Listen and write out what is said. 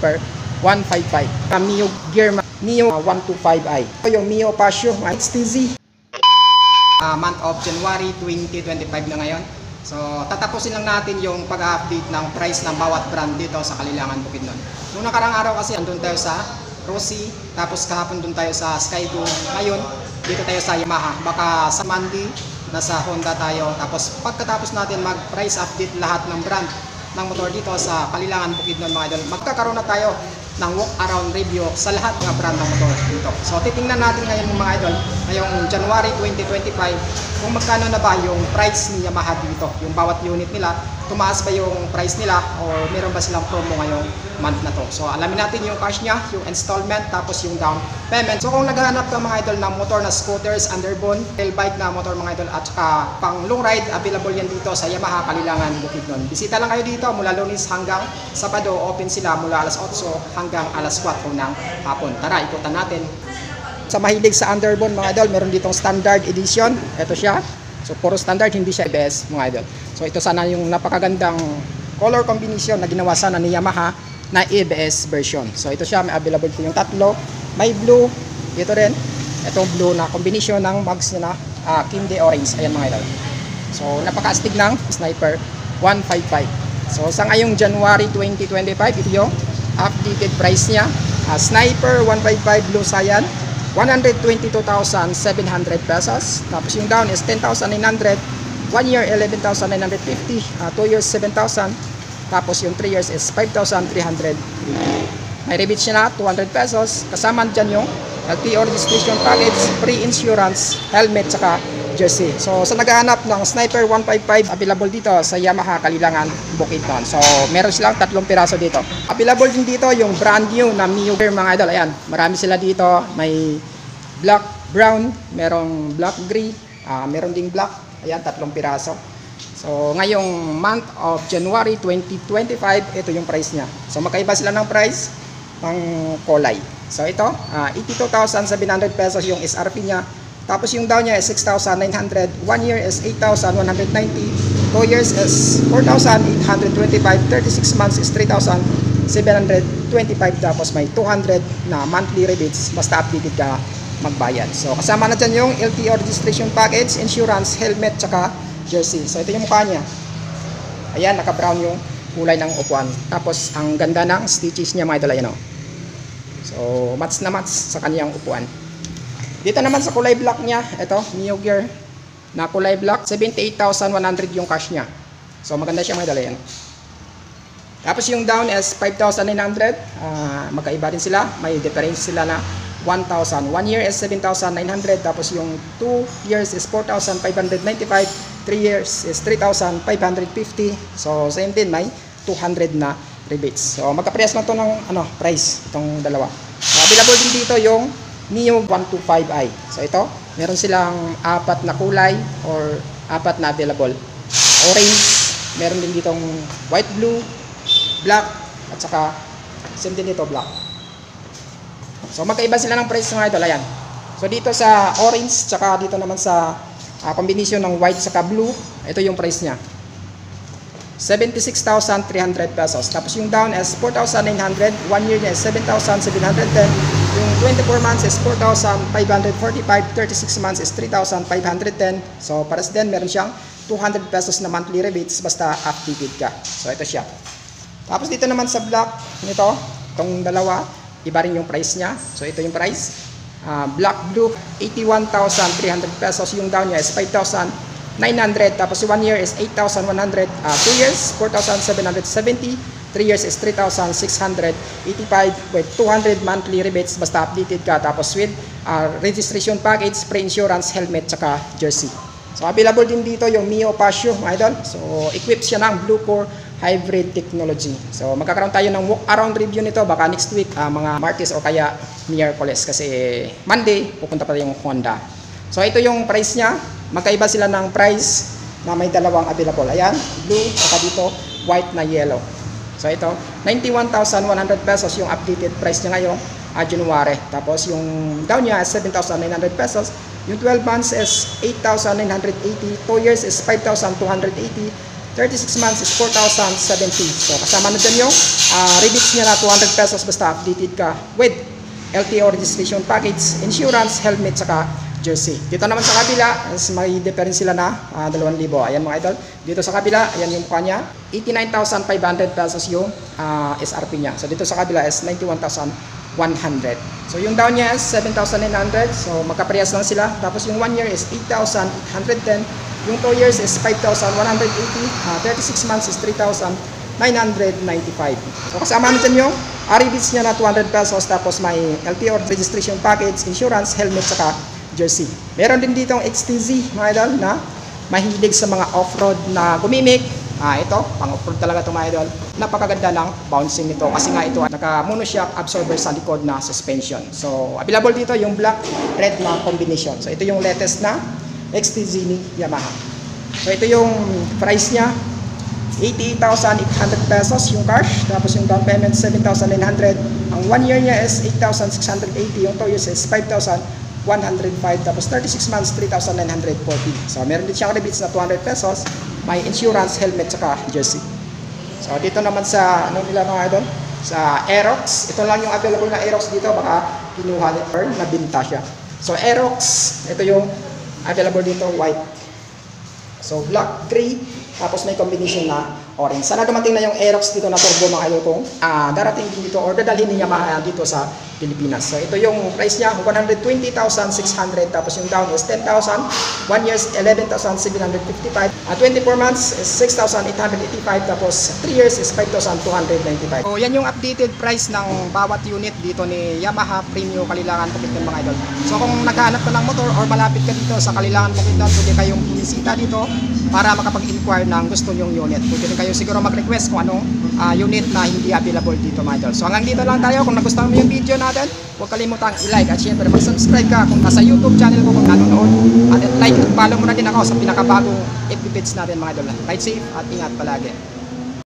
Sniper 155. Mio Gear Mio 125i. Ito yung Mio Passion XTZ. Month of January 2025 na ngayon. So tatapusin lang natin yung pag-update ng price ng bawat brand dito sa Kalilangan, Bukidnon. Noong nakarang araw kasi andun tayo sa Rossi, tapos kahapon dun tayo sa Skygo. Ngayon, dito tayo sa Yamaha. Baka sa Monday, nasa Honda tayo. Tapos pagkatapos natin mag-price update lahat ng brand ng motor dito sa Kalilangan, Bukidnon mga idol, magkakaroon na tayo ng walk-around review sa lahat ng brand ng motor dito. So titingnan natin ngayon mga idol, ngayong January 2025, kung magkano na ba yung price ni Yamaha dito. Yung bawat unit nila, tumaas ba yung price nila o meron ba silang promo ngayong month na to. So alamin natin yung cash niya, yung installment, tapos yung down payment. So kung naghahanap ka mga idol ng motor na scooters, underbone, trail bike na motor mga idol, at saka pang long ride, available yan dito sa Yamaha Kalilangan, Bukidnon. Bisita lang kayo dito mula Lunes hanggang Sabado. Open sila mula alas 8 hanggang alas 4 ng hapon. Tara, ikutan natin. Sa mahilig sa underbone mga idol, meron ditong standard edition. Ito siya. So puro standard, hindi siya ABS mga idol. So ito sana yung napakagandang color combination na ginawa sana ni Yamaha na ABS version. So ito siya, may available po yung tatlo. May blue, ito rin. Itong blue na combination ng mags na Kinde Orange. Ayan mga idol. So napaka-astig ng Sniper 155. So sa ngayong January 2025, ito yung updated price niya. Sniper 155 Blue Cyan, 122,700 pesos. Tapos yung down is 10,900. 1 year 11,950. 2 years 7,000. Tapos yung 3 years is 5,300. May rebate siya na 200 pesos. Kasama dyan yung LTO registration package, pre-insurance, helmet, saka jersey. So sa naghahanap ng Sniper 155, available dito sa Yamaha Kalilangan, Bukidnon. So meron silang 3 piraso dito. Available din dito yung brand new na Mio Gear mga idol. Ayan, marami sila dito. May black, brown, merong black, gray, meron ding black. Ayan, 3 piraso. So ngayong month of January 2025, ito yung price niya. So magkaiba sila ng price pang kulay. So ito, 82,700 pesos yung SRP niya. Tapos yung down niya is 6,900. 1 year is 8,190. 2 years is 4,825. 36 months is 3,725. Tapos may 200 na monthly rebates. Basta updated ka magbayad. So kasama na dyan yung LTO registration package, insurance, helmet, tsaka jersey. So ito yung mukha niya. Ayan, naka-brown yung kulay ng upuan. Tapos ang ganda ng stitches niya mga idol. Ayan o. So match na match sa kaniyang upuan. Dito naman sa kulay black niya, ito, Mio Gear na kulay black, 78,100 yung cash niya. So maganda siya mga idol. Ayan. Tapos yung down is 5,900. Magkaiba rin sila. May difference sila na 1,000. 1 year is 7,900. Tapos yung 2 years is 4,595. 3 years is 3,550. So same din, may 200 na rebates. So magkaparehas lang to ng price itong dalawa. Available din dito yung Mio 125i. So ito, meron silang 4 na kulay or 4 na available. Orange, meron din ditong white, blue, black, at saka same din dito, black. So magkaiba sila ng price mga idol. Ayan. So dito sa orange, tsaka dito naman sa combination ng white saka blue, ito yung price niya. 76,300 pesos. Tapos yung down is 4,900. 1 year niya is 7,710. Yung 24 months is 4,545. 36 months is 3,510. So pares din, meron siyang 200 pesos na monthly rebates basta updated ka. So ito siya. Tapos dito naman sa black nito, itong dalawa, iba rin yung price niya. So ito yung price. Black blue, 81,300 pesos. Yung down niya is 5,900. Tapos 1 year is 8,100. 2 years, 4,770. 3 years is 3,685 with 200 monthly rebates basta updated ka. Tapos with registration package, pre-insurance, helmet, tsaka jersey. So available din dito yung Mio Passion mga idol. So equipped siya ng Blue Core hybrid technology. So magkakaroon tayo ng walk-around review nito baka next week, mga Martes o kaya Miyerkules, kasi Monday pupunta pa yung Honda. So ito yung price niya. Magkaiba sila ng price na may dalawang available. Ayan, blue, saka dito white na yellow. So ito, 91,100 pesos yung updated price niya ngayong January. Tapos yung down niya is 7,900 pesos. Yung 12 months is 8,980. 2 years is 5,280. 36 months is 4,070. So kasama na dyan yung rebates niya na 200 pesos basta updated ka with LTO registration package, insurance, helmet, saka jersey. Dito naman sa kabila, may difference sila na 2,000. Ayan mga idol. Dito sa kabila, ayan yung mukha niya. 89,500 pesos yung SRP niya. So dito sa kabila is 91,100. So yung down niya is 7,900. So magkaparehas lang sila. Tapos yung 1 year is 8,810. Yung 2 years is 5,180. 36 months is 3,995. So kasama natin yung rebates niya na 200 pesos. Tapos may LTO registration package, insurance, helmet, saka jersey. Meron din ditong XTZ mga idol na mahilig sa mga off-road na gumimik. Ito, pang off-road talaga ito mga idol. Napakaganda ng bouncing nito kasi nga ito naka-monoshock absorber sa likod na suspension. So, available dito yung black, red na combination. So, ito yung latest na XTZ ni Yamaha. So, ito yung price niya. 88,800 pesos yung cash. Tapos yung down payment 7,900. Ang 1 year niya is 8,680. Yung 2 years is 5,105. Tapos 36 months, 3,940. So, meron din siyang rebates na 200 pesos. May insurance, helmet, saka jersey. So, dito naman sa, ano nila mga idol? Sa Aerox. Ito lang yung available na Aerox dito. Baka kinuha ni or nabinta siya. So, Aerox. Ito yung available dito, white. So, black, gray. Tapos may combination na orange. Sana dumating na yung Aerox dito na turbo mga idol kong darating din dito or dadalhin ni Yamaha dito sa Pilipinas. So ito yung price niya, 120,600. Tapos yung down is 10,000. 1 year is 11,755. 24 months is 6,885. Tapos 3 years is 5,295. So yan yung updated price ng bawat unit dito ni Yamaha Premio Kalilangan Bukidnon mga idol. So kung naghahanap ka ng motor or malapit ka dito sa Kalilangan Bukidnon, pwede kayong bumisita dito para makapag-inquire ng gusto nyong unit. Pwede rin kayo siguro mag-request kung anong unit na hindi available dito mga idol. So hanggang dito lang tayo. Kung nagustuhan mo yung video natin, huwag kalimutang i-like at syempre mag-subscribe ka kung nasa YouTube channel ko kung nanonood. At like at follow mo na din ako sa pinakabagong FB page natin mga idol. Ride safe at ingat palagi.